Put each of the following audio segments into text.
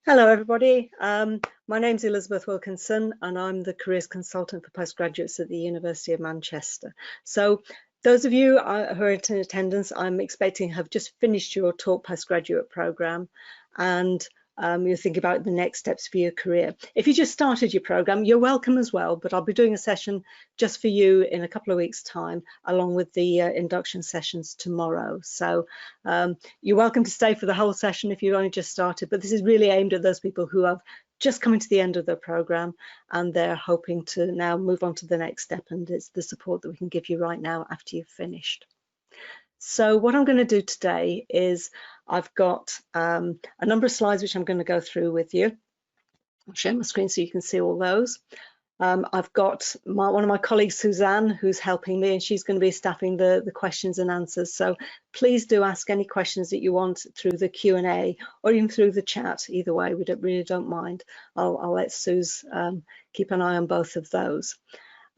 Hello, everybody. My name's Elizabeth Wilkinson, and I'm the Careers Consultant for Postgraduates at the University of Manchester. So those of you who are in attendance, I'm expecting have just finished your Talk Postgraduate programme, and you're thinking about the next steps for your career. If you just started your programme, you're welcome as well, but I'll be doing a session just for you in a couple of weeks' time, along with the induction sessions tomorrow. So you're welcome to stay for the whole session if you've only just started, but this is really aimed at those people who have just coming to the end of their programme and they're hoping to now move on to the next step, and it's the support that we can give you right now after you've finished. So what I'm going to do today is I've got a number of slides which I'm going to go through with you. I'll share my screen so you can see all those. I've got one of my colleagues, Suzanne, who's helping me, and she's going to be staffing the questions and answers. So please do ask any questions that you want through the Q&A or even through the chat. Either way, we really don't mind. I'll let Suze keep an eye on both of those.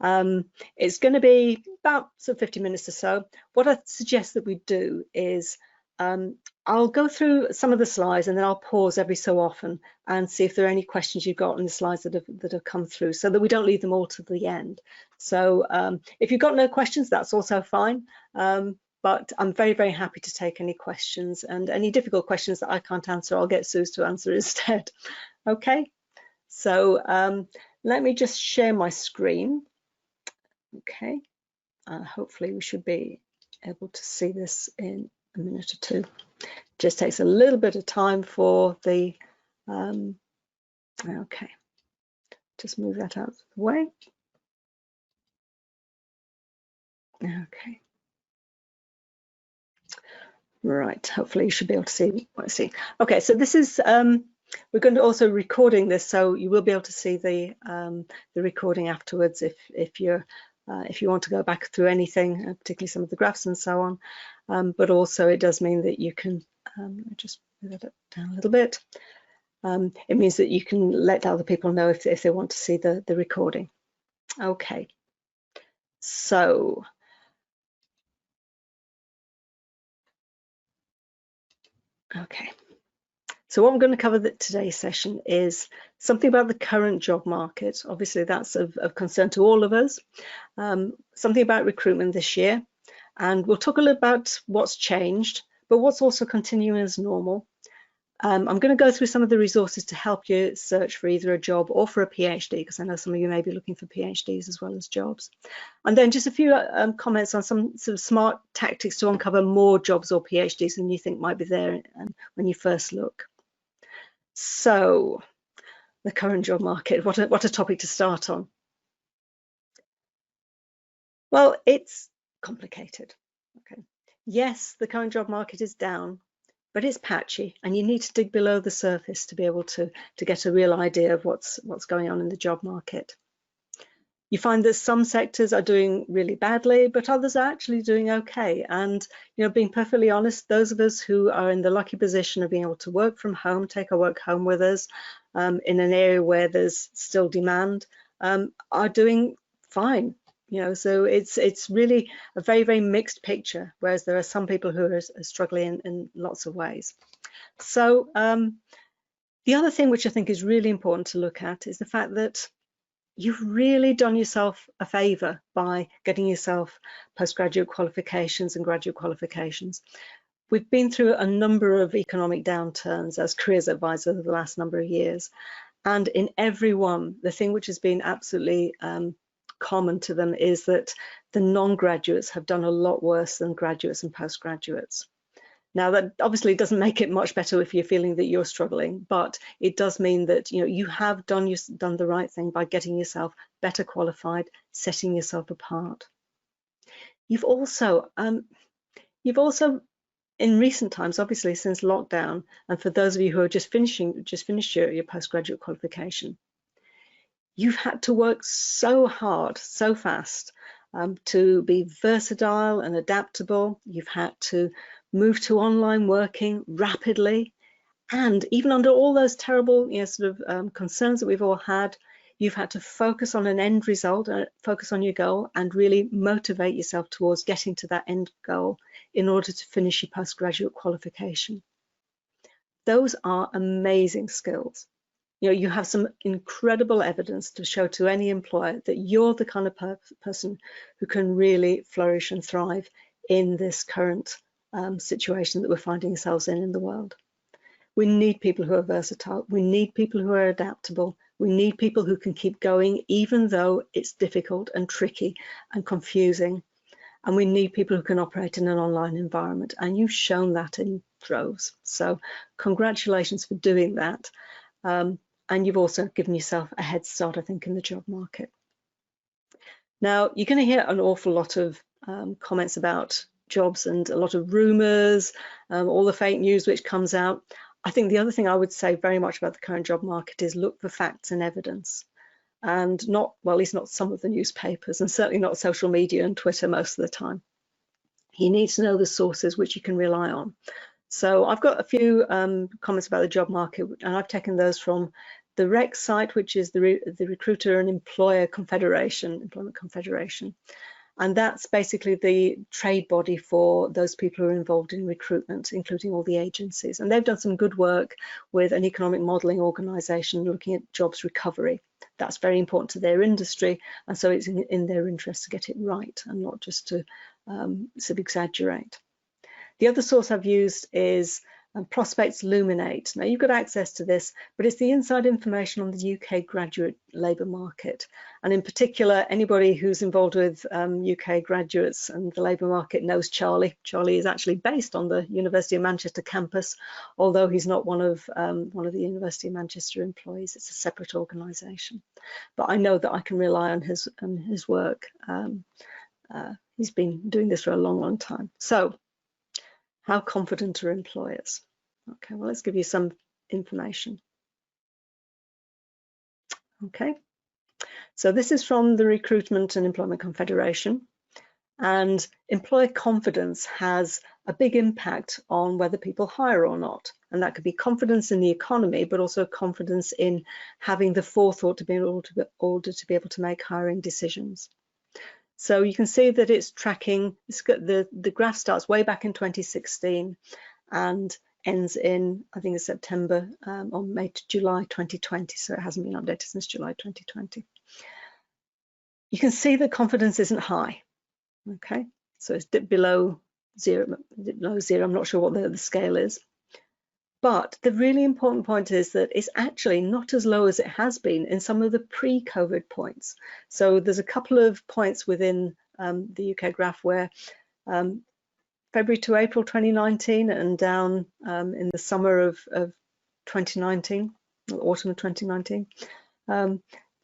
It's going to be about 50 minutes or so. What I suggest that we do is I'll go through some of the slides and then I'll pause every so often and see if there are any questions you've got on the slides that have come through, so that we don't leave them all to the end. So if you've got no questions, that's also fine. But I'm very, very happy to take any questions, and any difficult questions that I can't answer, I'll get Suze to answer instead. Okay, so let me just share my screen. Okay, hopefully we should be able to see this in a minute or two. Just takes a little bit of time for the okay, just move that out of the way. Okay, right, hopefully you should be able to see what I see. Okay, so this is we're going to also recording this, so you will be able to see the recording afterwards if you want to go back through anything, particularly some of the graphs and so on. But also it does mean that you can just move that down a little bit. It means that you can let other people know if they want to see the recording. Okay, so okay. So what I'm going to cover today's session is something about the current job market. Obviously, that's of concern to all of us. Something about recruitment this year, and we'll talk a little about what's changed, but what's also continuing as normal. I'm going to go through some of the resources to help you search for either a job or for a PhD, because I know some of you may be looking for PhDs as well as jobs. And then just a few comments on some sort of smart tactics to uncover more jobs or PhDs than you think might be there when you first look. So, the current job market, what a topic to start on. Well, it's complicated. Okay. Yes, the current job market is down, but it's patchy, and you need to dig below the surface to be able to get a real idea of what's going on in the job market. You find that some sectors are doing really badly, but others are actually doing okay. And, you know, being perfectly honest, those of us who are in the lucky position of being able to work from home, take our work home with us in an area where there's still demand, are doing fine. You know, so it's really a very, very mixed picture, whereas there are some people who are struggling in lots of ways. So the other thing which I think is really important to look at is the fact that you've really done yourself a favour by getting yourself postgraduate qualifications and graduate qualifications. We've been through a number of economic downturns as careers advisors over the last number of years, and in every one, the thing which has been absolutely common to them is that the non-graduates have done a lot worse than graduates and postgraduates. Now, that obviously doesn't make it much better if you're feeling that you're struggling, but it does mean that, you know, you have done the right thing by getting yourself better qualified, setting yourself apart. You've also in recent times, obviously since lockdown, and for those of you who are just finished your postgraduate qualification, you've had to work so hard, so fast to be versatile and adaptable. You've had to move to online working rapidly, and even under all those terrible, you know, sort of concerns that we've all had, you've had to focus on an end result, focus on your goal, and really motivate yourself towards getting to that end goal in order to finish your postgraduate qualification. Those are amazing skills. You know, you have some incredible evidence to show to any employer that you're the kind of person who can really flourish and thrive in this current situation that we're finding ourselves in the world. We need people who are versatile. We need people who are adaptable. We need people who can keep going even though it's difficult and tricky and confusing. And we need people who can operate in an online environment. And you've shown that in droves. So congratulations for doing that. And you've also given yourself a head start, I think, in the job market. Now, you're going to hear an awful lot of comments about jobs and a lot of rumours, all the fake news which comes out. I think the other thing I would say very much about the current job market is look for facts and evidence, and not, well, at least not some of the newspapers, and certainly not social media and Twitter most of the time. You need to know the sources which you can rely on. So I've got a few comments about the job market, and I've taken those from the REC site, which is the Recruiter and Employment Confederation. And that's basically the trade body for those people who are involved in recruitment, including all the agencies. And they've done some good work with an economic modelling organisation looking at jobs recovery. That's very important to their industry, and so it's in their interest to get it right and not just to sort of exaggerate. The other source I've used is Prospects Luminate. Now, you've got access to this, but it's the inside information on the UK graduate labour market. And in particular, anybody who's involved with UK graduates and the labour market knows Charlie. Charlie is actually based on the University of Manchester campus, although he's not one of the University of Manchester employees. It's a separate organisation. But I know that I can rely on his work. He's been doing this for a long, long time. So, how confident are employers? Okay, well, let's give you some information. Okay, so this is from the Recruitment and Employment Confederation, and employer confidence has a big impact on whether people hire or not. And that could be confidence in the economy, but also confidence in having the forethought to be able to make hiring decisions. So you can see that it's tracking, the graph starts way back in 2016 and ends in, I think it's September or May to July 2020. So it hasn't been updated since July 2020. You can see that confidence isn't high. Okay, so it's dipped below zero. I'm not sure what the scale is. But the really important point is that it's actually not as low as it has been in some of the pre-COVID points. So there's a couple of points within the UK graph where February to April 2019 and down in the summer of 2019, autumn of 2019.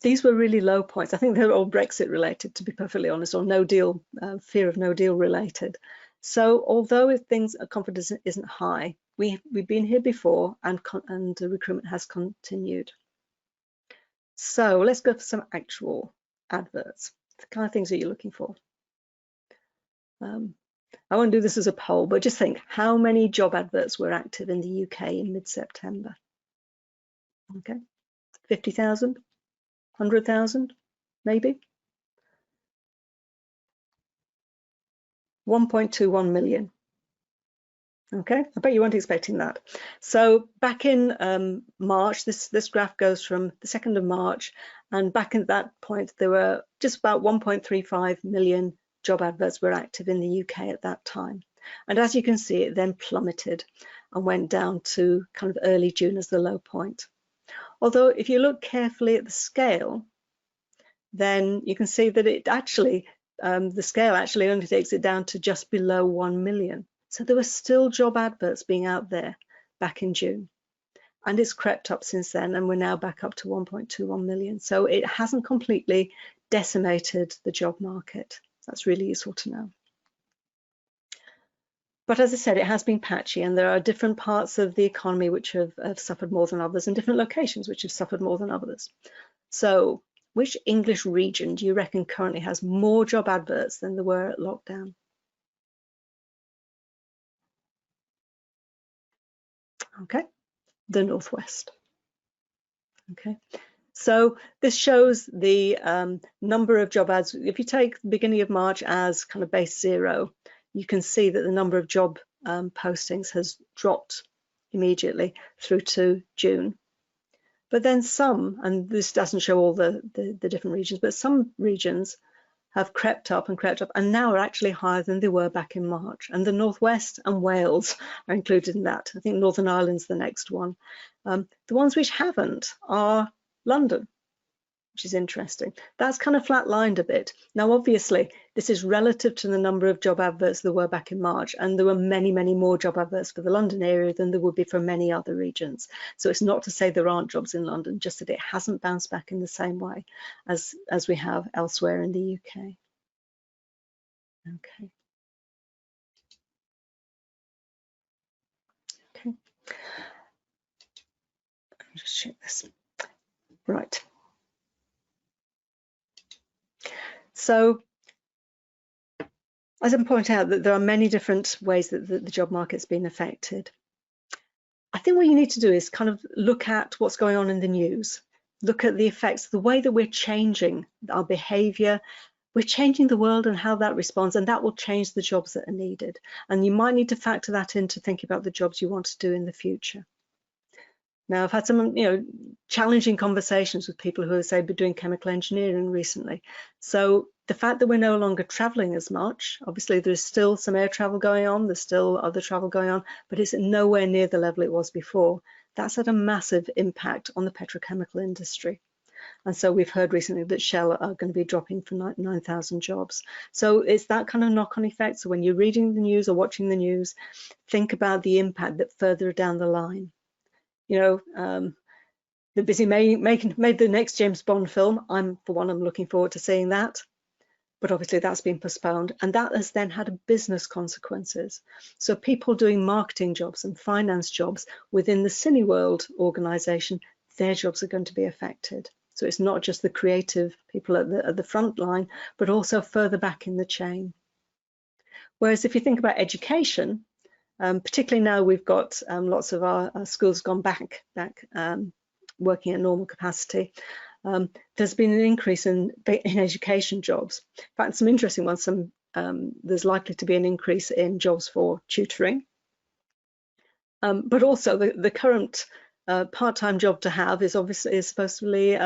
These were really low points. I think they're all Brexit related, to be perfectly honest, or no deal, fear of no deal related. So although confidence isn't high, we've been here before, and the recruitment has continued. So let's go for some actual adverts, the kind of things that you're looking for. I won't do this as a poll, but just think, how many job adverts were active in the UK in mid-September? Okay, 50,000, 100,000, maybe? 1.21 million. Okay, I bet you weren't expecting that. So back in March, this graph goes from the 2nd of March, and back at that point, there were just about 1.35 million job adverts were active in the UK at that time. And as you can see, it then plummeted and went down to kind of early June as the low point. Although if you look carefully at the scale, then you can see that it actually, the scale actually only takes it down to just below 1 million. So there were still job adverts being out there back in June, and it's crept up since then, and we're now back up to 1.21 million. So it hasn't completely decimated the job market. That's really useful to know. But as I said, it has been patchy, and there are different parts of the economy which have suffered more than others, and different locations which have suffered more than others. So which English region do you reckon currently has more job adverts than there were at lockdown? Okay, the Northwest. Okay, so this shows the number of job ads. If you take the beginning of March as kind of base zero, you can see that the number of job postings has dropped immediately through to June. But then some, and this doesn't show all the different regions, but some regions have crept up and now are actually higher than they were back in March. And the Northwest and Wales are included in that. I think Northern Ireland's the next one. The ones which haven't are London, which is interesting. That's kind of flatlined a bit. Now, obviously, this is relative to the number of job adverts there were back in March, and there were many, many more job adverts for the London area than there would be for many other regions. So it's not to say there aren't jobs in London, just that it hasn't bounced back in the same way as we have elsewhere in the UK. Okay. Okay. I'll just check this. Right. So, as I point out, that there are many different ways that the job market's been affected. I think what you need to do is kind of look at what's going on in the news, look at the effects, the way that we're changing our behaviour, we're changing the world and how that responds, and that will change the jobs that are needed. And you might need to factor that into thinking about the jobs you want to do in the future. Now, I've had some, challenging conversations with people who have, say, been doing chemical engineering recently. So the fact that we're no longer traveling as much, obviously there's still some air travel going on, there's still other travel going on, but it's nowhere near the level it was before. That's had a massive impact on the petrochemical industry. And so we've heard recently that Shell are going to be dropping for 9,000 jobs. So it's that kind of knock-on effect. So when you're reading the news or watching the news, think about the impact that further down the line. They're busy made the next James Bond film. For one, I'm looking forward to seeing that. But obviously that's been postponed, and that has then had business consequences. So people doing marketing jobs and finance jobs within the Cineworld organisation, their jobs are going to be affected. So it's not just the creative people at the front line, but also further back in the chain. Whereas if you think about education, particularly now we've got lots of our schools gone back working at normal capacity. There's been an increase in education jobs. In fact, some interesting ones. There's likely to be an increase in jobs for tutoring, but also the current part-time job to have is supposedly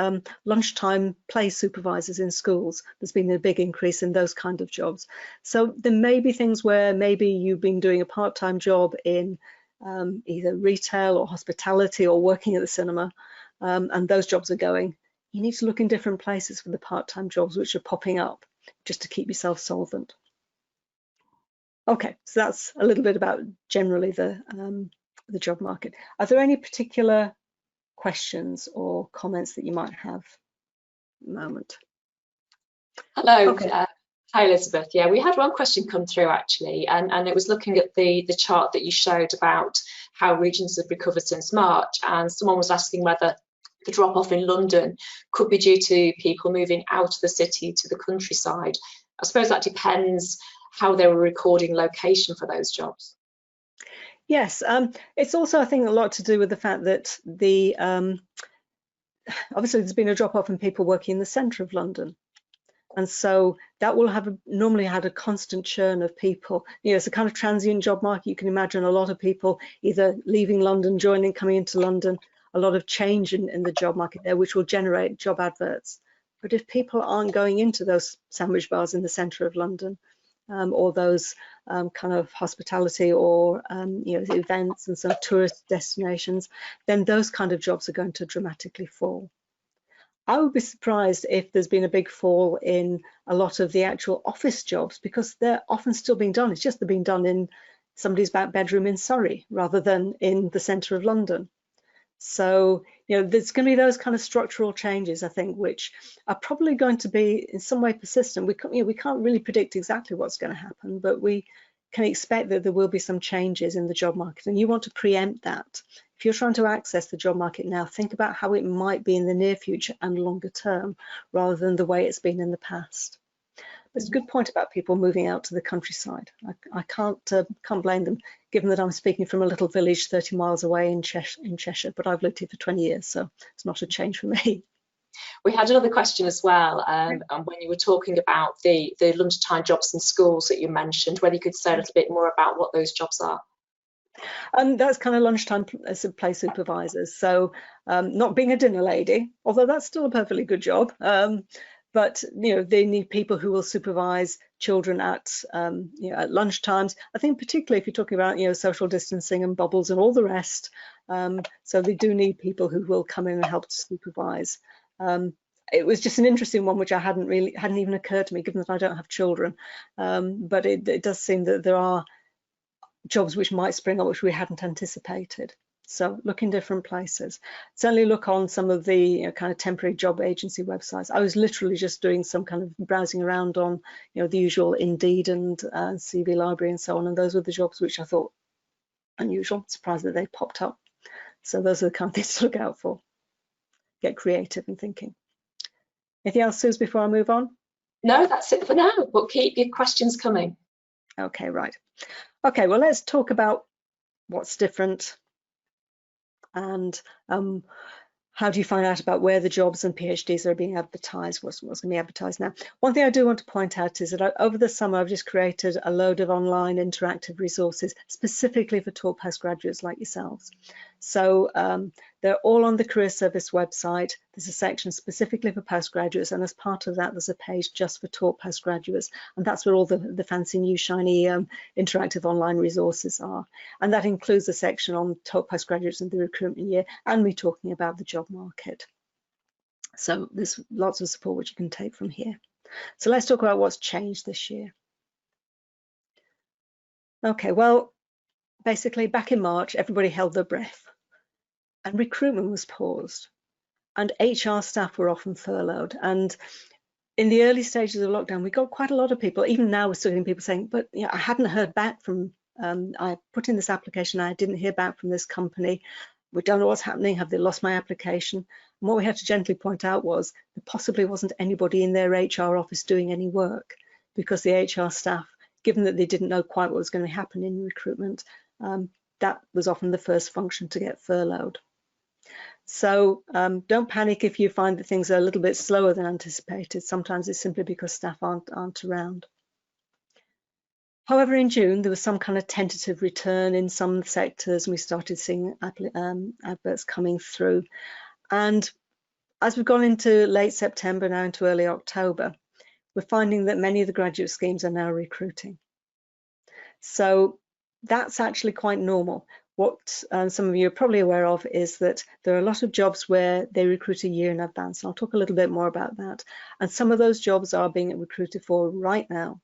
lunchtime play supervisors in schools. There's been a big increase in those kind of jobs. So there may be things where maybe you've been doing a part-time job in either retail or hospitality or working at the cinema, and those jobs are going. You need to look in different places for the part-time jobs which are popping up just to keep yourself solvent. Okay, so that's a little bit about generally the job market. Are there any particular questions or comments that you might have at the moment? Hello. Okay. Hi, Elizabeth. Yeah, we had one question come through actually, and it was looking at the chart that you showed about how regions have recovered since March, and someone was asking whether the drop-off in London could be due to people moving out of the city to the countryside. I suppose that depends how they were recording location for those jobs. Yes, it's also, I think, a lot to do with the fact that obviously there's been a drop-off in people working in the centre of London. And so that will have normally had a constant churn of people. It's a kind of transient job market. You can imagine a lot of people either leaving London, coming into London, a lot of change in the job market there, which will generate job adverts. But if people aren't going into those sandwich bars in the centre of London, or those kind of hospitality or events and some tourist destinations, then those kind of jobs are going to dramatically fall. I would be surprised if there's been a big fall in a lot of the actual office jobs, because they're often still being done. It's just they're being done in somebody's back bedroom in Surrey rather than in the centre of London. So, there's going to be those kind of structural changes, I think, which are probably going to be in some way persistent. We can't really predict exactly what's going to happen, but we can expect that there will be some changes in the job market, and you want to preempt that. If you're trying to access the job market now, think about how it might be in the near future and longer term, rather than the way it's been in the past. It's a good point about people moving out to the countryside. I can't blame them, given that I'm speaking from a little village 30 miles away in Cheshire, but I've lived here for 20 years, so it's not a change for me. We had another question as well, and when you were talking about the lunchtime jobs in schools that you mentioned, whether you could say a little bit more about what those jobs are. And that's kind of lunchtime play supervisors. So not being a dinner lady, although that's still a perfectly good job. But they need people who will supervise children at at lunchtimes. I think particularly if you're talking about social distancing and bubbles and all the rest. So they do need people who will come in and help to supervise. It was just an interesting one which hadn't even occurred to me, given that I don't have children. But it does seem that there are jobs which might spring up which we hadn't anticipated. So look in different places. Certainly look on some of the kind of temporary job agency websites. I was literally just doing some kind of browsing around on the usual Indeed and CV Library and so on, and those were the jobs which I thought unusual, surprised that they popped up. So those are the kind of things to look out for. Get creative in thinking. Anything else, Suze, before I move on? No, that's it for now, but keep your questions coming. Okay, right. Okay, well, let's talk about what's different and how do you find out about where the jobs and PhDs are being advertised, what's going to be advertised now. One thing I do want to point out is that over the summer, I've just created a load of online interactive resources specifically for taught postgraduates like yourselves. So they're all on the Career Service website. There's a section specifically for postgraduates, and as part of that, there's a page just for taught postgraduates, and that's where all the fancy new shiny interactive online resources are. And that includes a section on taught postgraduates in the recruitment year, and me talking about the job market. So there's lots of support which you can take from here. So let's talk about what's changed this year. Okay, well, basically back in March, everybody held their breath and recruitment was paused and HR staff were often furloughed. And in the early stages of lockdown, we got quite a lot of people, even now we're still getting people saying, but I hadn't heard back from, I put in this application, I didn't hear back from this company. We don't know what's happening. Have they lost my application? And what we had to gently point out was there possibly wasn't anybody in their HR office doing any work, because the HR staff, given that they didn't know quite what was going to happen in recruitment, that was often the first function to get furloughed. So don't panic if you find that things are a little bit slower than anticipated. Sometimes it's simply because staff aren't around. However, in June, there was some kind of tentative return in some sectors, and we started seeing adverts coming through. And as we've gone into late September, now into early October, we're finding that many of the graduate schemes are now recruiting. So that's actually quite normal. What some of you are probably aware of is that there are a lot of jobs where they recruit a year in advance. And I'll talk a little bit more about that. And some of those jobs are being recruited for right now.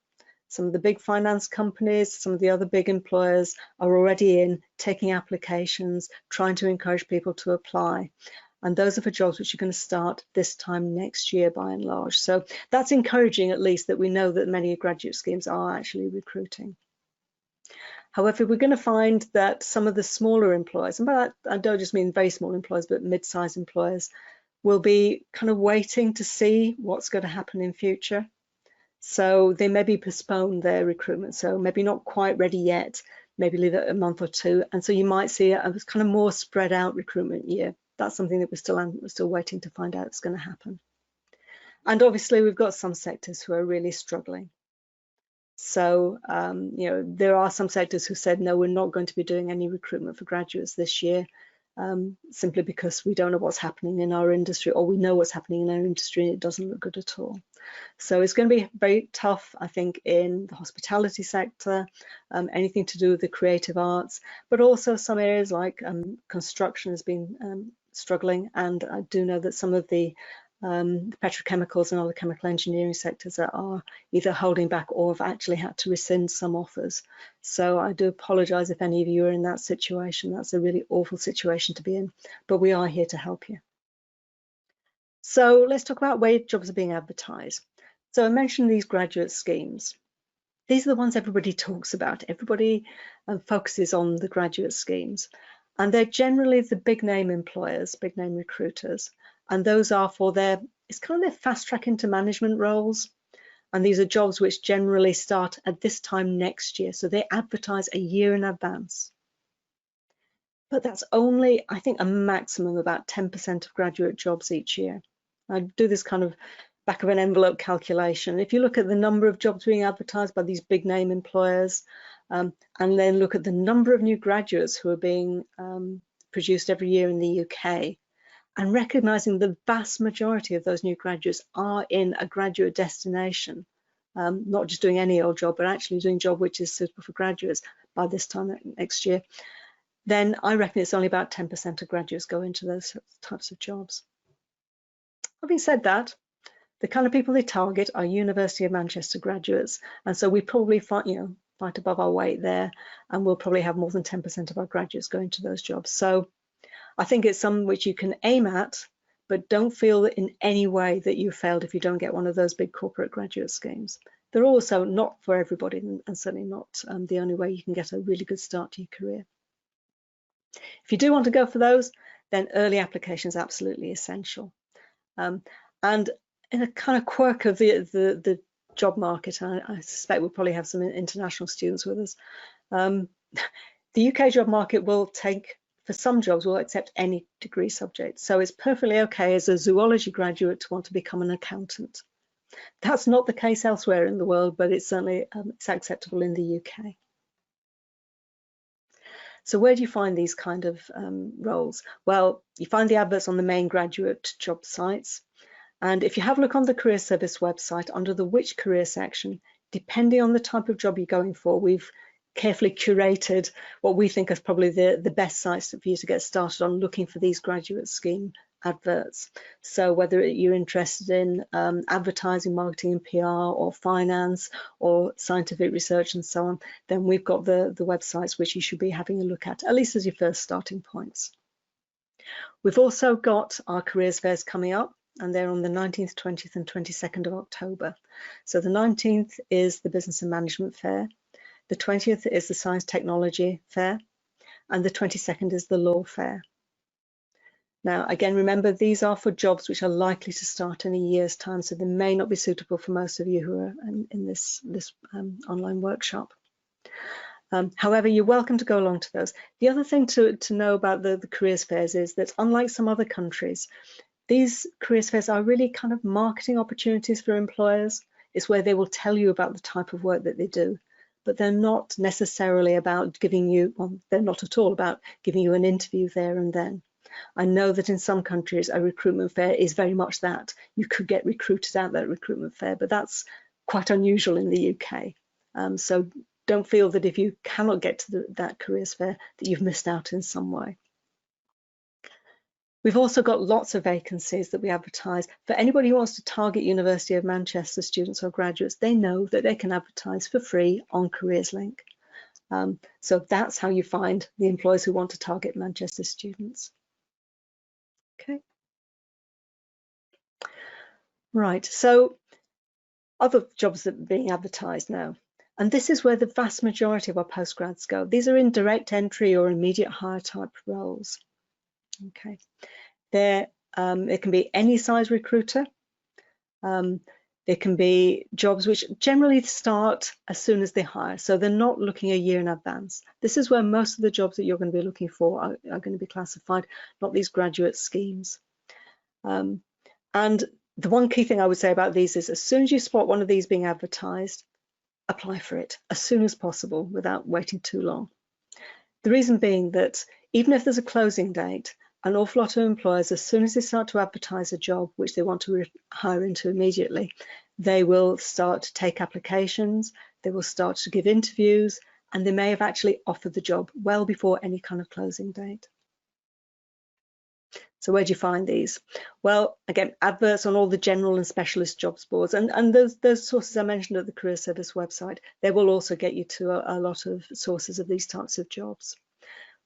Some of the big finance companies, some of the other big employers are already in taking applications, trying to encourage people to apply. And those are for jobs which are going to start this time next year by and large. So that's encouraging, at least, that we know that many graduate schemes are actually recruiting. However, we're going to find that some of the smaller employers, and by that I don't just mean very small employers, but mid-sized employers, will be kind of waiting to see what's going to happen in future. So they maybe postpone their recruitment, so maybe not quite ready yet, maybe leave it a month or two. And so you might see a kind of more spread out recruitment year. That's something that we're still waiting to find out is going to happen. And obviously we've got some sectors who are really struggling. So, there are some sectors who said, no, we're not going to be doing any recruitment for graduates this year, simply because we don't know what's happening in our industry, or we know what's happening in our industry and it doesn't look good at all. So it's going to be very tough, I think, in the hospitality sector, anything to do with the creative arts, but also some areas like construction has been struggling. And I do know that some of the petrochemicals and other chemical engineering sectors are either holding back or have actually had to rescind some offers. So I do apologise if any of you are in that situation. That's a really awful situation to be in, but we are here to help you. So let's talk about where jobs are being advertised. So I mentioned these graduate schemes. These are the ones everybody talks about. Everybody focuses on the graduate schemes, and they're generally the big name employers, big name recruiters. And those are for it's kind of their fast track into management roles. And these are jobs which generally start at this time next year. So they advertise a year in advance. But that's only, I think, a maximum about 10% of graduate jobs each year. I do this kind of back of an envelope calculation. If you look at the number of jobs being advertised by these big name employers, and then look at the number of new graduates who are being produced every year in the UK, and recognizing the vast majority of those new graduates are in a graduate destination, not just doing any old job, but actually doing a job which is suitable for graduates by this time next year, then I reckon it's only about 10% of graduates go into those types of jobs. Having said that, the kind of people they target are University of Manchester graduates, and so we probably fight above our weight there, and we'll probably have more than 10% of our graduates going to those jobs. So I think it's something which you can aim at, but don't feel in any way that you failed if you don't get one of those big corporate graduate schemes. They're also not for everybody, and certainly not the only way you can get a really good start to your career. If you do want to go for those, then early application is absolutely essential. And in a kind of quirk of the job market, I suspect we'll probably have some international students with us. The UK job market will take, for some jobs, will accept any degree subject. So it's perfectly okay as a zoology graduate to want to become an accountant. That's not the case elsewhere in the world, but it's certainly it's acceptable in the UK. So where do you find these kind of roles? Well, you find the adverts on the main graduate job sites. And if you have a look on the Career Service website under the Which Career section, depending on the type of job you're going for, we've carefully curated what we think is probably the best sites for you to get started on looking for these graduate scheme adverts. So whether you're interested in advertising, marketing and PR, or finance, or scientific research and so on, then we've got the websites which you should be having a look at least as your first starting points. We've also got our careers fairs coming up, and they're on the 19th, 20th and 22nd of October. So the 19th is the Business and Management Fair, the 20th is the Science Technology Fair, and the 22nd is the Law Fair. Now, again, remember, these are for jobs which are likely to start in a year's time, so they may not be suitable for most of you who are in this online workshop. However, you're welcome to go along to those. The other thing to know about the careers fairs is that, unlike some other countries, these careers fairs are really kind of marketing opportunities for employers. It's where they will tell you about the type of work that they do, but they're not necessarily about giving you, well, they're not at all about giving you an interview there and then. I know that in some countries a recruitment fair is very much that. You could get recruited at that recruitment fair, but that's quite unusual in the UK. So don't feel that if you cannot get to that careers fair that you've missed out in some way. We've also got lots of vacancies that we advertise. For anybody who wants to target University of Manchester students or graduates, they know that they can advertise for free on Careers Link. So that's how you find the employers who want to target Manchester students. Okay. Right, so other jobs that are being advertised now. And this is where the vast majority of our postgrads go. These are in direct entry or immediate hire type roles. Okay, it can be any size recruiter. There can be jobs which generally start as soon as they hire, so they're not looking a year in advance. This is where most of the jobs that you're going to be looking for are going to be classified, not these graduate schemes. And the one key thing I would say about these is, as soon as you spot one of these being advertised, apply for it as soon as possible without waiting too long. The reason being that even if there's a closing date, an awful lot of employers, as soon as they start to advertise a job which they want to hire into immediately, they will start to take applications, they will start to give interviews, and they may have actually offered the job well before any kind of closing date. So where do you find these? Well, again, adverts on all the general and specialist jobs boards, and those sources I mentioned at the Career Service website, they will also get you to a lot of sources of these types of jobs.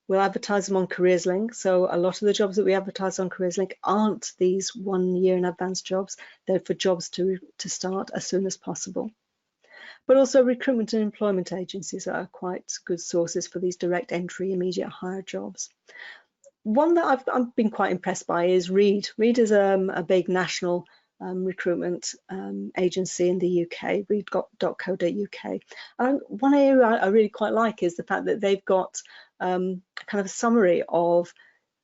We'll advertise them on Careers Link, so a lot of the jobs that we advertise on Careers Link aren't these 1 year in advance jobs. They're for jobs to start as soon as possible. But also recruitment and employment agencies are quite good sources for these direct entry, immediate hire jobs. One that I've been quite impressed by is Reed. Reed is a big national recruitment agency in the UK, reed.co.uk. And one area I really quite like is the fact that they've got kind of a summary of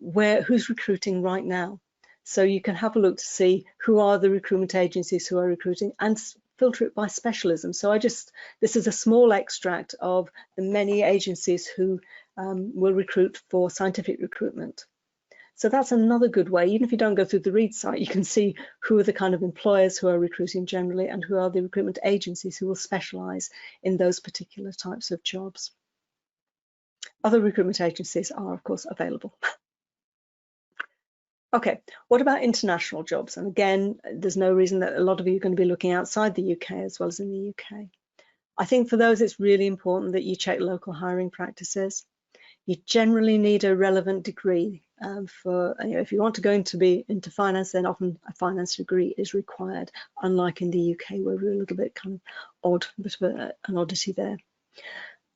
who's recruiting right now. So you can have a look to see who are the recruitment agencies who are recruiting, and filter it by specialism. So this is a small extract of the many agencies who will recruit for scientific recruitment. So that's another good way. Even if you don't go through the Reed site, you can see who are the kind of employers who are recruiting generally and who are the recruitment agencies who will specialise in those particular types of jobs. Other recruitment agencies are, of course, available. Okay, what about international jobs? And again, there's no reason that a lot of you are going to be looking outside the UK as well as in the UK. I think for those, it's really important that you check local hiring practices. You generally need a relevant degree if you want to go into finance, then often a finance degree is required, unlike in the UK where we're a little bit kind of odd, a bit of an oddity there.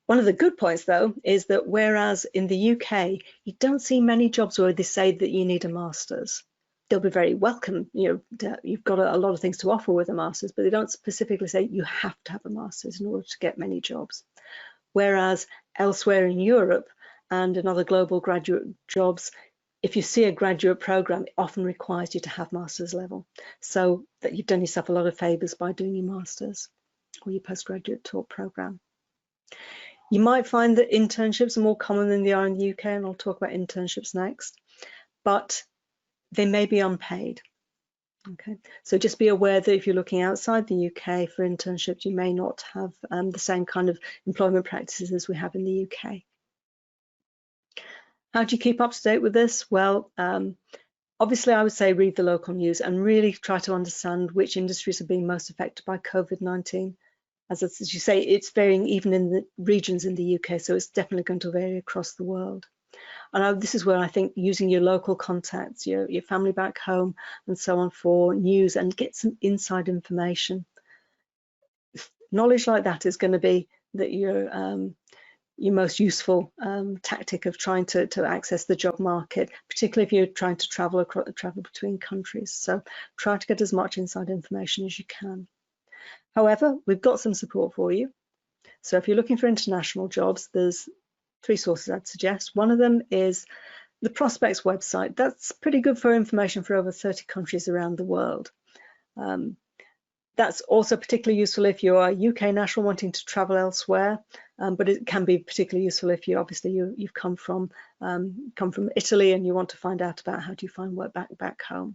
One of the good points, though, is that whereas in the UK, you don't see many jobs where they say that you need a master's. They'll be very welcome. You've got a lot of things to offer with a master's, but they don't specifically say you have to have a master's in order to get many jobs. Whereas elsewhere in Europe and in other global graduate jobs, if you see a graduate program, it often requires you to have master's level. So that you've done yourself a lot of favours by doing your master's or your postgraduate taught program. You might find that internships are more common than they are in the UK, and I'll talk about internships next, but they may be unpaid. Okay, so just be aware that if you're looking outside the UK for internships, you may not have the same kind of employment practices as we have in the UK. How do you keep up to date with this? Well, obviously I would say read the local news and really try to understand which industries are being most affected by COVID-19. As you say, it's varying even in the regions in the UK, so it's definitely going to vary across the world. And this is where I think using your local contacts, your family back home and so on for news and get some inside information. Knowledge like that is going to be that your most useful tactic of trying to access the job market, particularly if you're trying to travel between countries. So try to get as much inside information as you can. However, we've got some support for you. So if you're looking for international jobs, there's 3 sources I'd suggest. One of them is the Prospects website. That's pretty good for information for over 30 countries around the world. That's also particularly useful if you're a UK national wanting to travel elsewhere, but it can be particularly useful if you've come from Italy and you want to find out about how do you find work back home.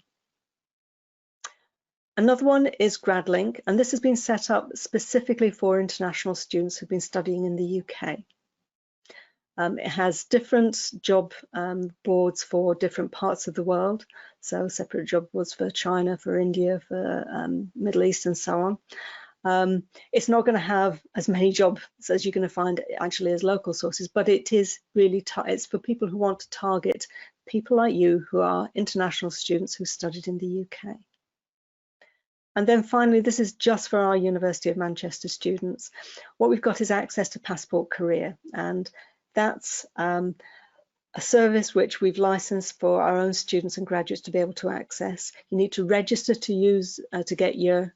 Another one is GradLink, and this has been set up specifically for international students who've been studying in the UK. It has different job boards for different parts of the world, so separate job boards for China, for India, for Middle East and so on. It's not going to have as many jobs as you're going to find actually as local sources, but it is really, it's for people who want to target people like you who are international students who studied in the UK. And then finally, this is just for our University of Manchester students. What we've got is access to Passport Career, and that's a service which we've licensed for our own students and graduates to be able to access. You need to register to use to get your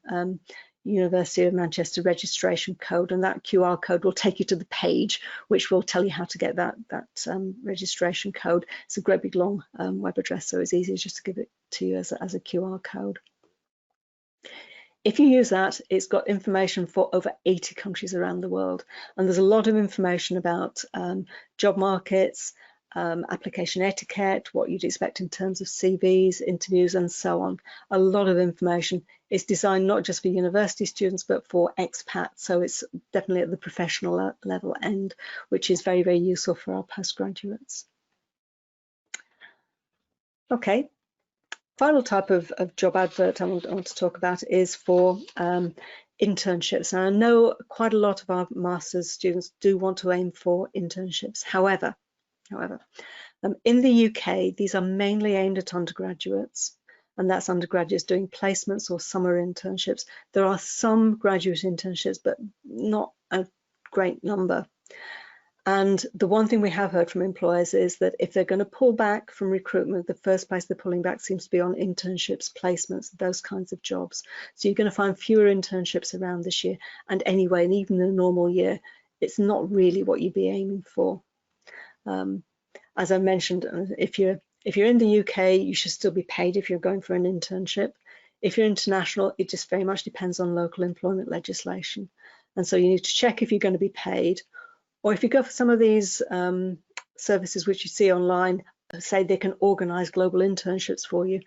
University of Manchester registration code, and that QR code will take you to the page which will tell you how to get that registration code. It's a great big long web address, so it's easy just to give it to you as a QR code. If you use that, it's got information for over 80 countries around the world, and there's a lot of information about job markets, application etiquette, what you'd expect in terms of CVs, interviews, and so on. A lot of information. It's designed not just for university students, but for expats, so it's definitely at the professional level end, which is very, very useful for our postgraduates. Okay. Final type of job advert I want to talk about is for internships. And I know quite a lot of our master's students do want to aim for internships. However, in the UK, these are mainly aimed at undergraduates, and that's undergraduates doing placements or summer internships. There are some graduate internships, but not a great number. And the one thing we have heard from employers is that if they're going to pull back from recruitment, the first place they're pulling back seems to be on internships, placements, those kinds of jobs. So you're going to find fewer internships around this year. And anyway, and even in a normal year, it's not really what you'd be aiming for. As I mentioned, if you're in the UK, you should still be paid if you're going for an internship. If you're international, it just very much depends on local employment legislation. And so you need to check if you're going to be paid, or if you go for some of these services which you see online, say they can organize global internships for you,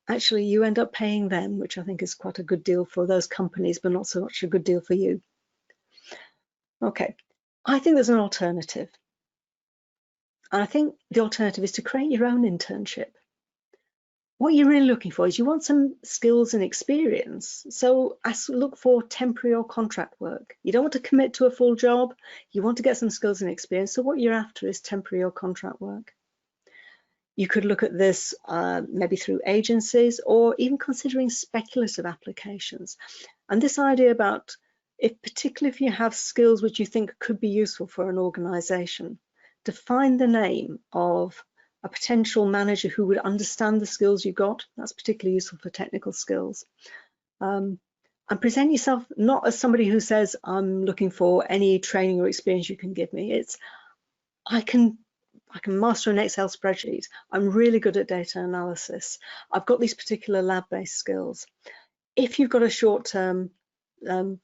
actually you end up paying them, which I think is quite a good deal for those companies, but not so much a good deal for you. Okay, I think there's an alternative. And I think the alternative is to create your own internship. What you're really looking for is you want some skills and experience. So look for temporary or contract work. You don't want to commit to a full job. You want to get some skills and experience. So what you're after is temporary or contract work. You could look at this maybe through agencies, or even considering speculative applications. And this idea about, particularly if you have skills which you think could be useful for an organization, to find the name of a potential manager who would understand the skills you got. That's particularly useful for technical skills. And present yourself not as somebody who says, I'm looking for any training or experience you can give me. It's, I can master an Excel spreadsheet. I'm really good at data analysis. I've got these particular lab-based skills. If you've got a short-term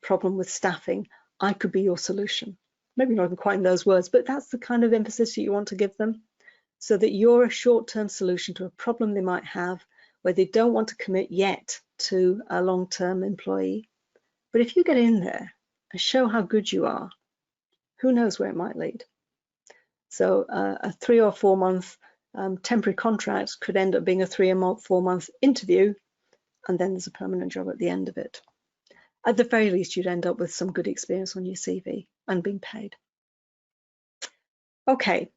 problem with staffing, I could be your solution. Maybe not even quite in those words, but that's the kind of emphasis that you want to give them, so that you're a short-term solution to a problem they might have where they don't want to commit yet to a long-term employee. But if you get in there and show how good you are, who knows where it might lead. So a 3 or 4 month temporary contract could end up being a 3 or 4 month interview, and then there's a permanent job at the end of it. At the very least, you'd end up with some good experience on your CV and being paid. Okay,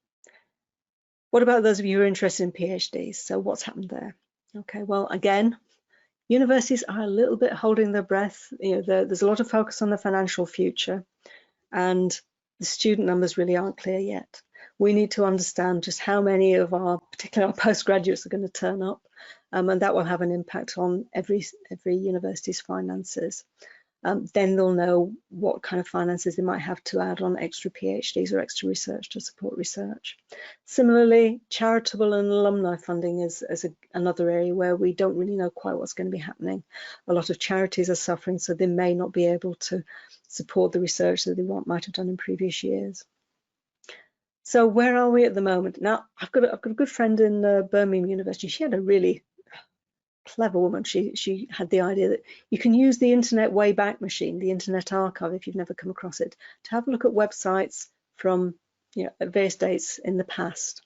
what about those of you who are interested in PhDs? So what's happened there? Okay, well, again, universities are a little bit holding their breath. There's a lot of focus on the financial future, and the student numbers really aren't clear yet. We need to understand just how many of particularly our postgraduates, are going to turn up, and that will have an impact on every university's finances. Then they'll know what kind of finances they might have to add on extra PhDs or extra research to support research. Similarly, charitable and alumni funding is another area where we don't really know quite what's going to be happening. A lot of charities are suffering, so they may not be able to support the research that they might have done in previous years. So where are we at the moment? Now, I've got a good friend in Birmingham University. She had a really clever woman. She had the idea that you can use the Internet Wayback Machine, the Internet Archive, if you've never come across it, to have a look at websites from at various dates in the past.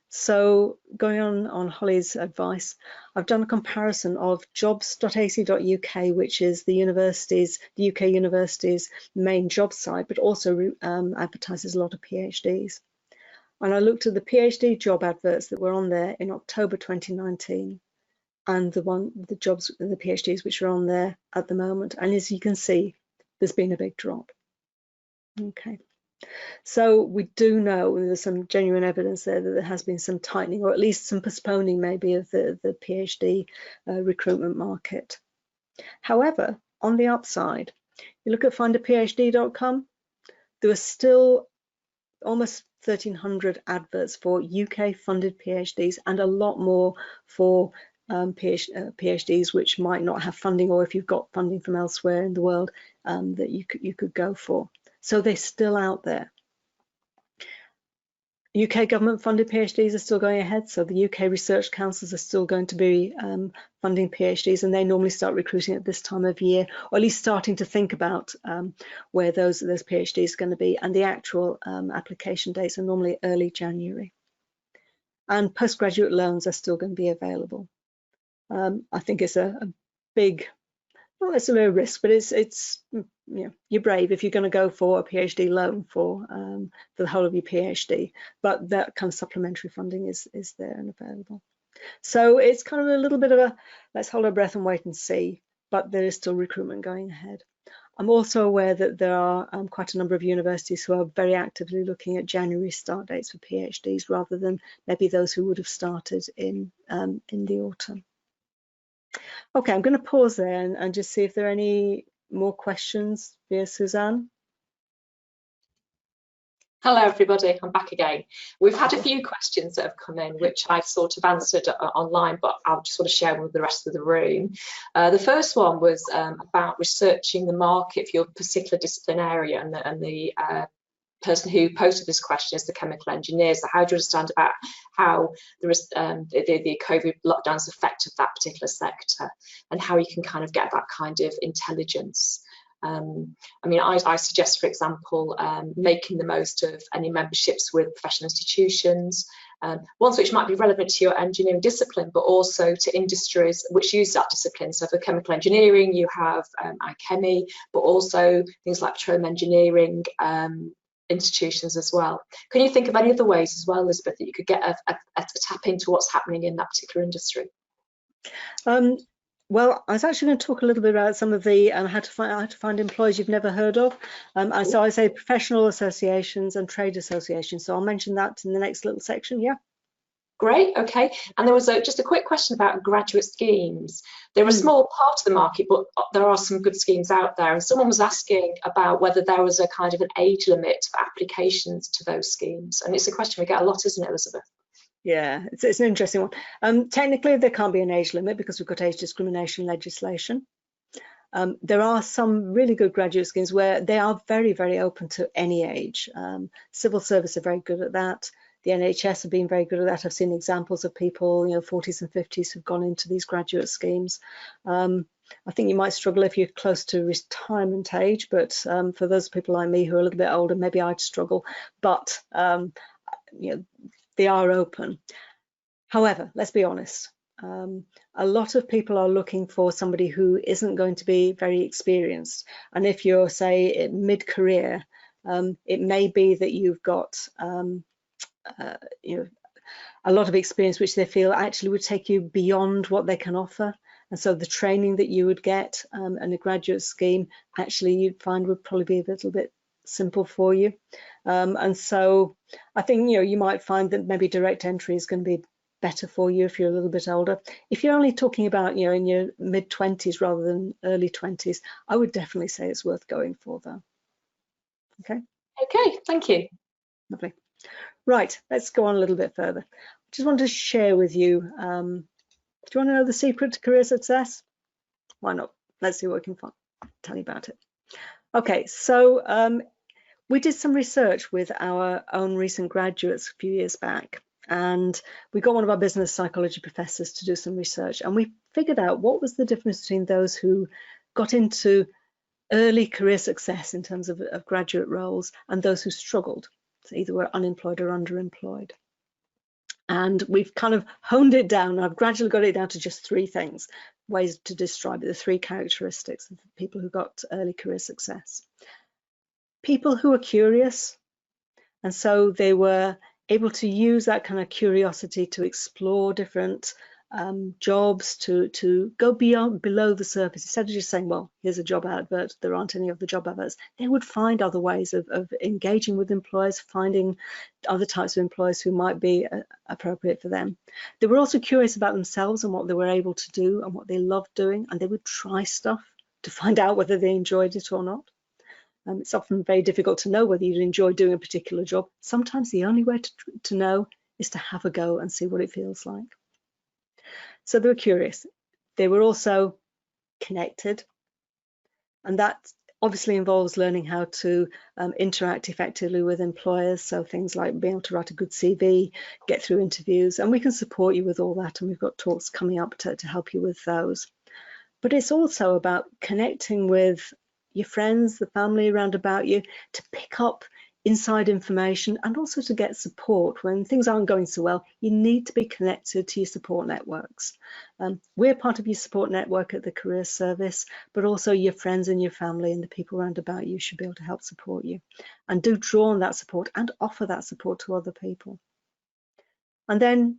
So going on Holly's advice, I've done a comparison of jobs.ac.uk, which is the UK university's main job site, but also advertises a lot of PhDs. And I looked at the PhD job adverts that were on there in October 2019. And the jobs and the PhDs which are on there at the moment. And as you can see, there's been a big drop. Okay, so we do know there's some genuine evidence there that there has been some tightening, or at least some postponing maybe of the PhD recruitment market. However, on the upside, you look at findaphd.com, there are still almost 1,300 adverts for UK funded PhDs and a lot more for PhDs which might not have funding, or if you've got funding from elsewhere in the world that you could go for. So they're still out there. UK government funded PhDs are still going ahead, so the UK research councils are still going to be funding PhDs, and they normally start recruiting at this time of year, or at least starting to think about where those PhDs are going to be, and the actual application dates are normally early January. And postgraduate loans are still going to be available. I think it's a big, well, it's a low risk, but it's you're brave if you're going to go for a PhD loan for the whole of your PhD. But that kind of supplementary funding is there and available. So it's kind of a little bit of a let's hold our breath and wait and see. But there is still recruitment going ahead. I'm also aware that there are quite a number of universities who are very actively looking at January start dates for PhDs rather than maybe those who would have started in the autumn. Okay, I'm going to pause there and just see if there are any more questions via Suzanne. Hello everybody, I'm back again. We've had a few questions that have come in which I've sort of answered online, but I'll just sort of share with the rest of the room. The first one was about researching the market for your particular discipline area, and the person who posted this question is the chemical engineers. So how do you understand about how the COVID lockdowns affected that particular sector, and how you can kind of get that kind of intelligence? I mean, I suggest, for example, making the most of any memberships with professional institutions, ones which might be relevant to your engineering discipline, but also to industries which use that discipline. So for chemical engineering, you have iChemie, but also things like petroleum engineering institutions as well. Can you think of any other ways as well, Elizabeth, that you could get a tap into what's happening in that particular industry? Well, I was actually going to talk a little bit about some of the how to find employees you've never heard of. So I say professional associations and trade associations. So I'll mention that in the next little section. Yeah. Great. Okay. And there was just a quick question about graduate schemes. They're a small part of the market, but there are some good schemes out there. And someone was asking about whether there was a kind of an age limit for applications to those schemes. And it's a question we get a lot, isn't it, Elizabeth? Yeah, it's an interesting one. Technically, there can't be an age limit because we've got age discrimination legislation. There are some really good graduate schemes where they are very, very open to any age. Civil service are very good at that. The NHS have been very good at that. I've seen examples of people, 40s and 50s who've gone into these graduate schemes. I think you might struggle if you're close to retirement age, but for those people like me who are a little bit older, maybe I'd struggle. But they are open. However, let's be honest, a lot of people are looking for somebody who isn't going to be very experienced. And if you're, say, mid-career, it may be that you've got a lot of experience which they feel actually would take you beyond what they can offer. And so the training that you would get in a graduate scheme, actually you'd find would probably be a little bit simple for you. And so I think you might find that maybe direct entry is going to be better for you if you're a little bit older. If you're only talking about in your mid-20s rather than early 20s, I would definitely say it's worth going for though. Okay. Okay, thank you. Lovely. Right, let's go on a little bit further. I just want to share with you, do you want to know the secret to career success? Why not? Let's see what we can tell you about it. Okay, so we did some research with our own recent graduates a few years back, and we got one of our business psychology professors to do some research, and we figured out what was the difference between those who got into early career success in terms of graduate roles and those who struggled, so either were unemployed or underemployed. And we've kind of honed it down. I've gradually got it down to just three things, ways to describe it, the three characteristics of people who got early career success. People who are curious, and so they were able to use that kind of curiosity to explore different jobs, to go below the surface. Instead of just saying, well, here's a job advert, there aren't any other job adverts, they would find other ways of engaging with employers, finding other types of employers who might be appropriate for them. They were also curious about themselves and what they were able to do and what they loved doing, and they would try stuff to find out whether they enjoyed it or not. It's often very difficult to know whether you enjoy doing a particular job. Sometimes the only way to know is to have a go and see what it feels like. So they were curious. They were also connected, and that obviously involves learning how to interact effectively with employers. So things like being able to write a good CV, get through interviews, and we can support you with all that. And we've got talks coming up to help you with those. But it's also about connecting with your friends, the family around about you, to pick up inside information and also to get support when things aren't going so well. You need to be connected to your support networks. We're part of your support network at the Career Service, but also your friends and your family and the people around about you should be able to help support you. And do draw on that support and offer that support to other people. And then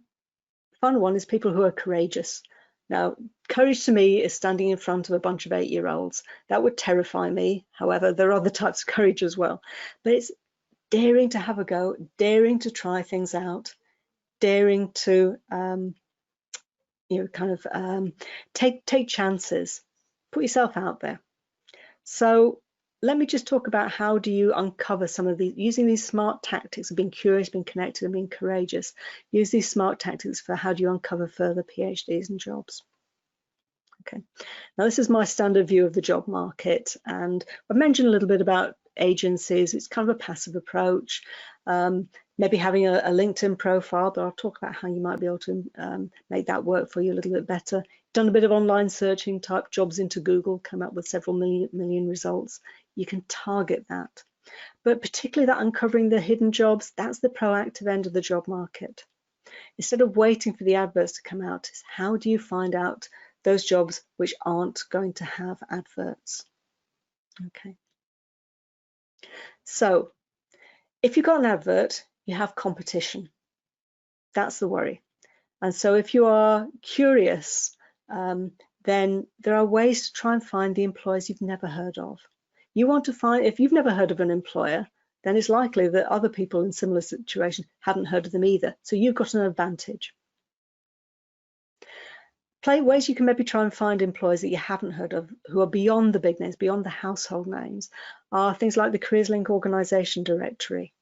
the final one is people who are courageous. Now, courage to me is standing in front of a bunch of 8-year-olds. That would terrify me. However, there are other types of courage as well. But it's daring to have a go, daring to try things out, daring to take chances, put yourself out there. So let me just talk about how do you uncover some of these, using these smart tactics of being curious, being connected, and being courageous. Use these smart tactics for how do you uncover further PhDs and jobs. Okay, now this is my standard view of the job market, and I've mentioned a little bit about agencies. It's kind of a passive approach, maybe having a LinkedIn profile, but I'll talk about how you might be able to make that work for you a little bit better. Done a bit of online searching, type jobs into Google, come up with several million results. You can target that. But particularly that uncovering the hidden jobs, that's the proactive end of the job market. Instead of waiting for the adverts to come out, is how do you find out those jobs which aren't going to have adverts? Okay. So if you've got an advert, you have competition. That's the worry. And so if you are curious, then there are ways to try and find the employers you've never heard of. You want to find, if you've never heard of an employer, then it's likely that other people in similar situations haven't heard of them either. So you've got an advantage. Ways you can maybe try and find employers that you haven't heard of, who are beyond the big names, beyond the household names, are things like the Careers Link organisation directory.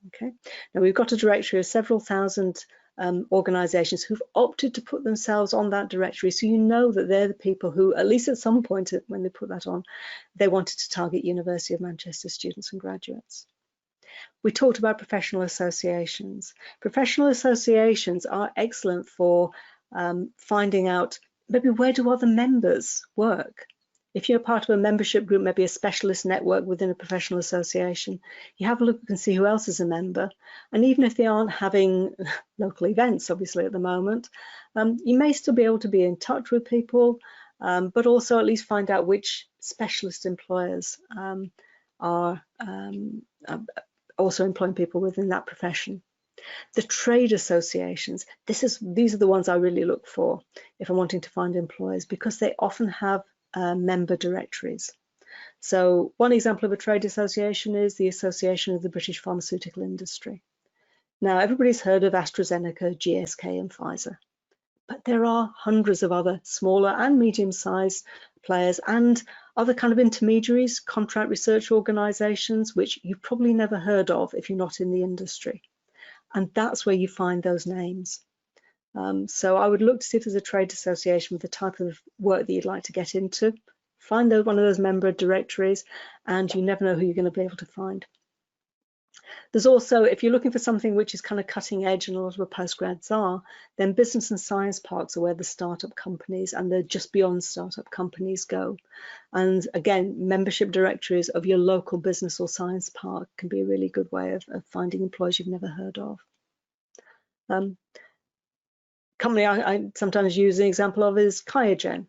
Okay, now we've got a directory of several thousand organisations who've opted to put themselves on that directory, so you know that they're the people who, at least at some point when they put that on, they wanted to target University of Manchester students and graduates. We talked about professional associations. Professional associations are excellent for finding out maybe where do other members work. If you're part of a membership group, maybe a specialist network within a professional association, you have a look and see who else is a member. And even if they aren't having local events, obviously at the moment, you may still be able to be in touch with people, but also at least find out which specialist employers are also employing people within that profession. The trade associations, these are the ones I really look for if I'm wanting to find employers, because they often have member directories. So one example of a trade association is the Association of the British Pharmaceutical Industry. Now, everybody's heard of AstraZeneca, GSK and Pfizer, but there are hundreds of other smaller and medium-sized players and other kind of intermediaries, contract research organisations, which you've probably never heard of if you're not in the industry. And that's where you find those names. So I would look to see if there's a trade association with the type of work that you'd like to get into. Find one of those member directories, and you never know who you're going to be able to find. There's also, if you're looking for something which is kind of cutting edge, and a lot of the postgrads are, then business and science parks are where the startup companies and the just beyond startup companies go. And again, membership directories of your local business or science park can be a really good way of finding employees you've never heard of. Company I sometimes use an example of is QIAGEN.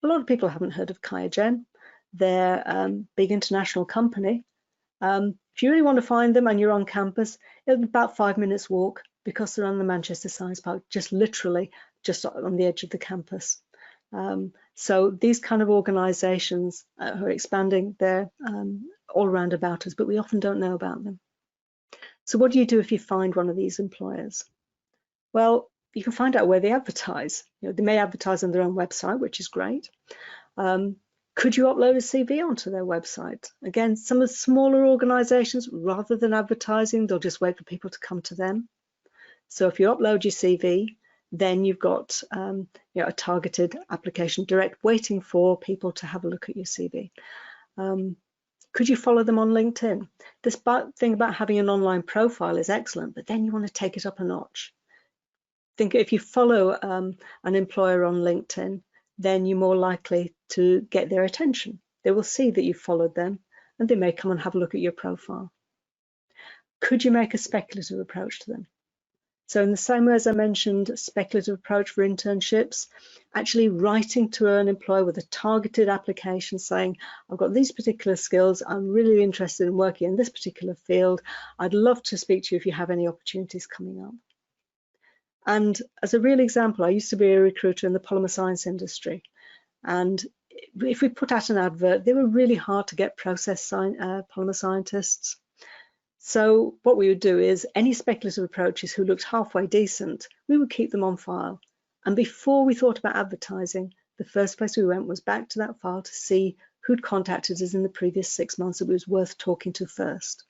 A lot of people haven't heard of QIAGEN. They're a big international company. If you really want to find them and you're on campus, it'll be about 5 minutes walk, because they're on the Manchester Science Park, just literally just on the edge of the campus. So these kind of organisations who are expanding, they're all around about us, but we often don't know about them. So what do you do if you find one of these employers? Well, you can find out where they advertise. They may advertise on their own website, which is great. Could you upload a CV onto their website? Again, some of the smaller organisations, rather than advertising, they'll just wait for people to come to them. So if you upload your CV, then you've got a targeted application direct waiting for people to have a look at your CV. Could you follow them on LinkedIn? This thing about having an online profile is excellent, but then you want to take it up a notch. Think if you follow an employer on LinkedIn, then you're more likely to get their attention. They will see that you've followed them, and they may come and have a look at your profile. Could you make a speculative approach to them? So in the same way as I mentioned, speculative approach for internships, actually writing to an employer with a targeted application saying, I've got these particular skills, I'm really interested in working in this particular field, I'd love to speak to you if you have any opportunities coming up. And as a real example, I used to be a recruiter in the polymer science industry. And if we put out an advert, they were really hard to get polymer scientists. So what we would do is any speculative approaches who looked halfway decent, we would keep them on file. And before we thought about advertising, the first place we went was back to that file to see who'd contacted us in the previous 6 months that was worth talking to first.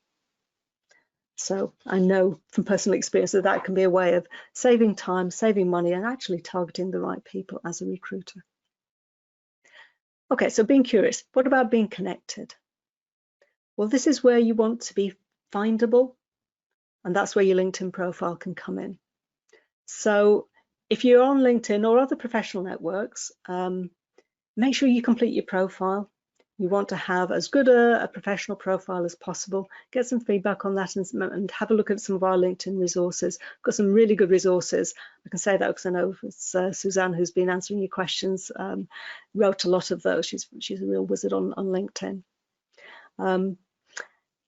So I know from personal experience that that can be a way of saving time, saving money, and actually targeting the right people as a recruiter. Okay, so being curious. What about being connected? Well, this is where you want to be findable, and that's where your LinkedIn profile can come in. So if you're on LinkedIn or other professional networks, make sure you complete your profile. You want to have as good a professional profile as possible. Get some feedback on that and have a look at some of our LinkedIn resources. We've got some really good resources. I can say that because I know it's Suzanne who's been answering your questions, wrote a lot of those. She's a real wizard on LinkedIn.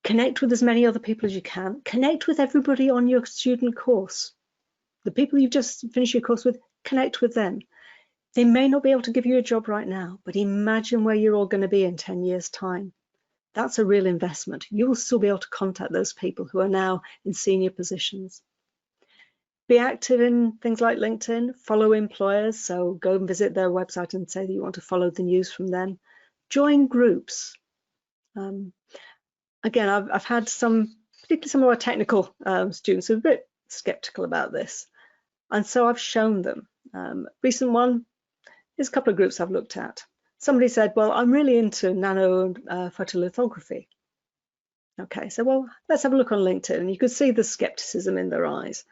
Connect with as many other people as you can. Connect with everybody on your student course. The people you've just finished your course with, connect with them. They may not be able to give you a job right now, but imagine where you're all going to be in 10 years' time. That's a real investment. You will still be able to contact those people who are now in senior positions. Be active in things like LinkedIn, follow employers, so go and visit their website and say that you want to follow the news from them. Join groups. Again, I've had particularly some of our technical students who are a bit skeptical about this. And so I've shown them. Recent one, there's a couple of groups I've looked at. Somebody said, well, I'm really into nano photolithography. Okay, so well, let's have a look on LinkedIn, and you could see the skepticism in their eyes.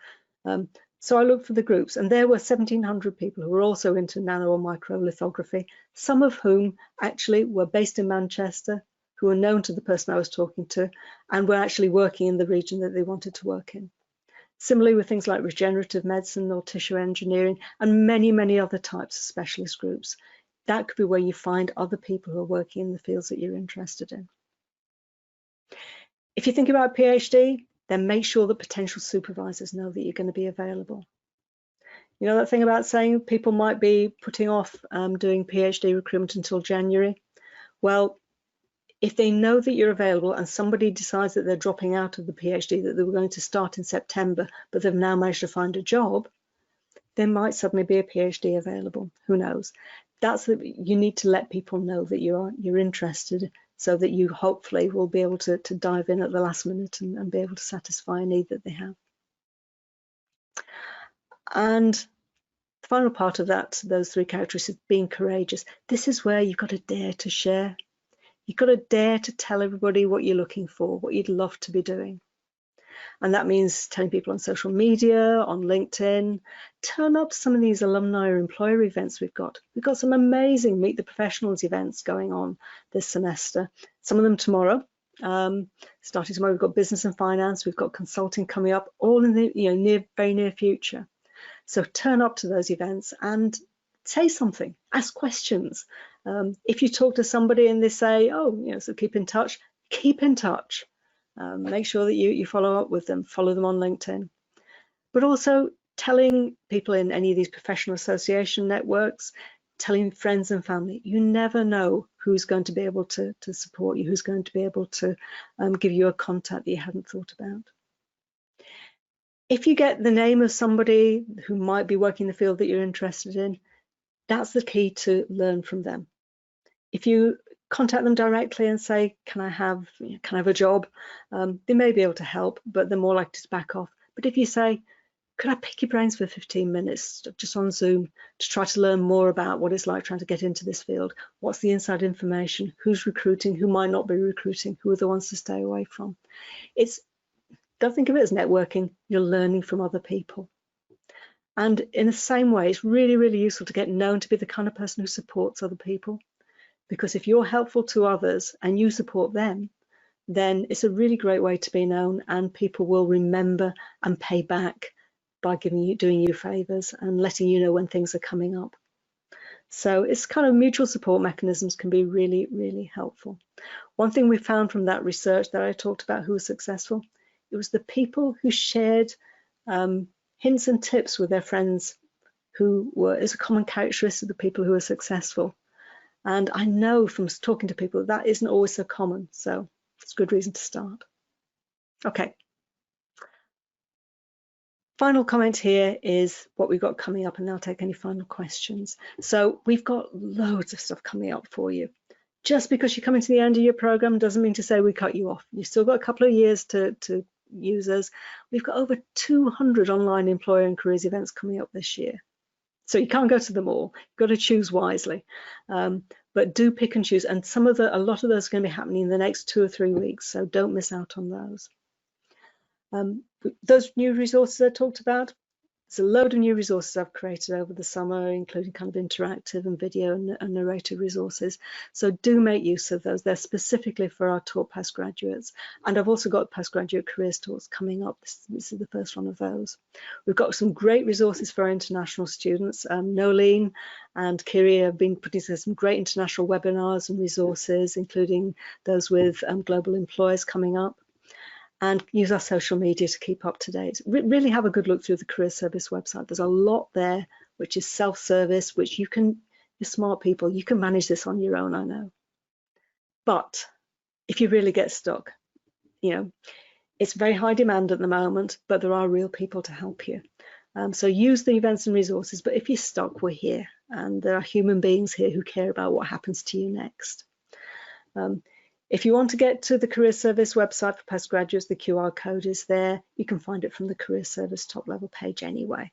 So I looked for the groups, and there were 1,700 people who were also into nano or micro lithography, some of whom actually were based in Manchester, who were known to the person I was talking to, and were actually working in the region that they wanted to work in. Similarly with things like regenerative medicine or tissue engineering and many, many other types of specialist groups. That could be where you find other people who are working in the fields that you're interested in. If you think about a PhD, then make sure that potential supervisors know that you're going to be available. You know that thing about saying people might be putting off doing PhD recruitment until January? Well, if they know that you're available and somebody decides that they're dropping out of the PhD that they were going to start in September, but they've now managed to find a job, there might suddenly be a PhD available. Who knows? You need to let people know that you're interested, so that you hopefully will be able to dive in at the last minute and be able to satisfy a need that they have. And the final part of those three characteristics, being courageous. This is where you've got to dare to share. You've got to dare to tell everybody what you're looking for, what you'd love to be doing. And that means telling people on social media, on LinkedIn, turn up to some of these alumni or employer events we've got. We've got some amazing Meet the Professionals events going on this semester. Some of them tomorrow. Starting tomorrow, we've got business and finance, we've got consulting coming up, all in the very near future. So turn up to those events and say something, ask questions. If you talk to somebody and they say, oh, so keep in touch, keep in touch. Make sure that you follow up with them, follow them on LinkedIn. But also telling people in any of these professional association networks, telling friends and family, you never know who's going to be able to support you, who's going to be able to give you a contact that you hadn't thought about. If you get the name of somebody who might be working in the field that you're interested in, that's the key to learn from them. If you contact them directly and say, can I have a job? They may be able to help, but they're more likely to back off. But if you say, could I pick your brains for 15 minutes just on Zoom to try to learn more about what it's like trying to get into this field? What's the inside information? Who's recruiting? Who might not be recruiting? Who are the ones to stay away from? Don't think of it as networking. You're learning from other people. And in the same way, it's really, really useful to get known to be the kind of person who supports other people. Because if you're helpful to others and you support them, then it's a really great way to be known, and people will remember and pay back by doing you favors and letting you know when things are coming up. So it's kind of mutual support mechanisms can be really, really helpful. One thing we found from that research that I talked about who was successful, it was the people who shared hints and tips with their friends is a common characteristic of the people who are successful. And I know from talking to people that isn't always so common. So it's a good reason to start. Okay. Final comment here is what we've got coming up, and I'll take any final questions. So we've got loads of stuff coming up for you. just because you're coming to the end of your program doesn't mean to say we cut you off. You've still got a couple of years to use us. We've got over 200 online employer and careers events coming up this year. So you can't go to them all. You've got to choose wisely. But do pick and choose. And a lot of those are going to be happening in the next 2 or 3 weeks. So don't miss out on those. Those new resources I talked about, there's a load of new resources I've created over the summer, including kind of interactive and video and narrated resources. So do make use of those. They're specifically for our taught postgraduates. And I've also got postgraduate careers talks coming up. This is the first one of those. We've got some great resources for our international students. Nolene and Kiri have been putting together some great international webinars and resources, including those with global employers coming up. And use our social media to keep up to date. Really have a good look through the Career Service website. There's a lot there which is self-service, which you're smart people, you can manage this on your own, I know. But if you really get stuck, it's very high demand at the moment, but there are real people to help you. So use the events and resources, but if you're stuck, we're here. And there are human beings here who care about what happens to you next. If you want to get to the Career Service website for postgraduates, the QR code is there. You can find it from the Career Service top level page anyway.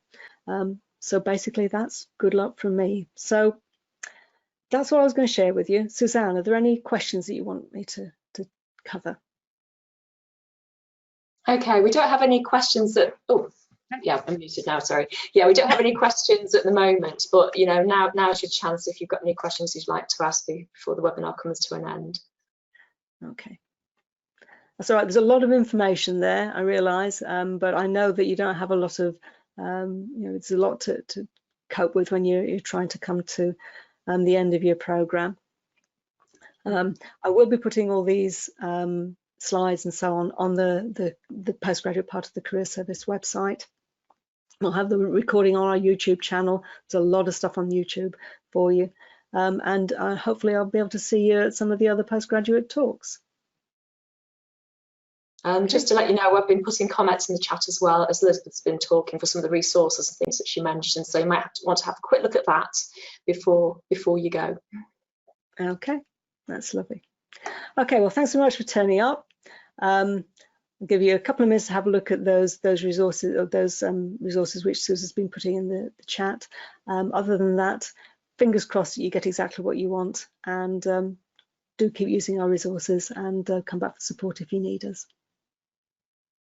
So basically that's good luck from me. So that's what I was going to share with you. Suzanne, are there any questions that you want me to cover? Okay, we don't have any questions that, oh, yeah, I'm muted now, sorry. Yeah, we don't have any questions at the moment, but now's your chance if you've got any questions you'd like to ask before the webinar comes to an end. Okay, that's all right. There's a lot of information there, I realise, but I know that you don't have a lot of, it's a lot to cope with when you're trying to come to the end of your programme. I will be putting all these slides and so on the postgraduate part of the Career Service website. We'll have the recording on our YouTube channel. There's a lot of stuff on YouTube for you. And hopefully I'll be able to see you at some of the other postgraduate talks. Just to let you know, I've been putting comments in the chat as well as Elizabeth's been talking for some of the resources and things that she mentioned. So you might want to have a quick look at that before you go. Okay, that's lovely. Okay, well, thanks so much for turning up. I'll give you a couple of minutes to have a look at those resources, or those resources which Susan's been putting in the chat. Other than that, fingers crossed that you get exactly what you want, and do keep using our resources and come back for support if you need us.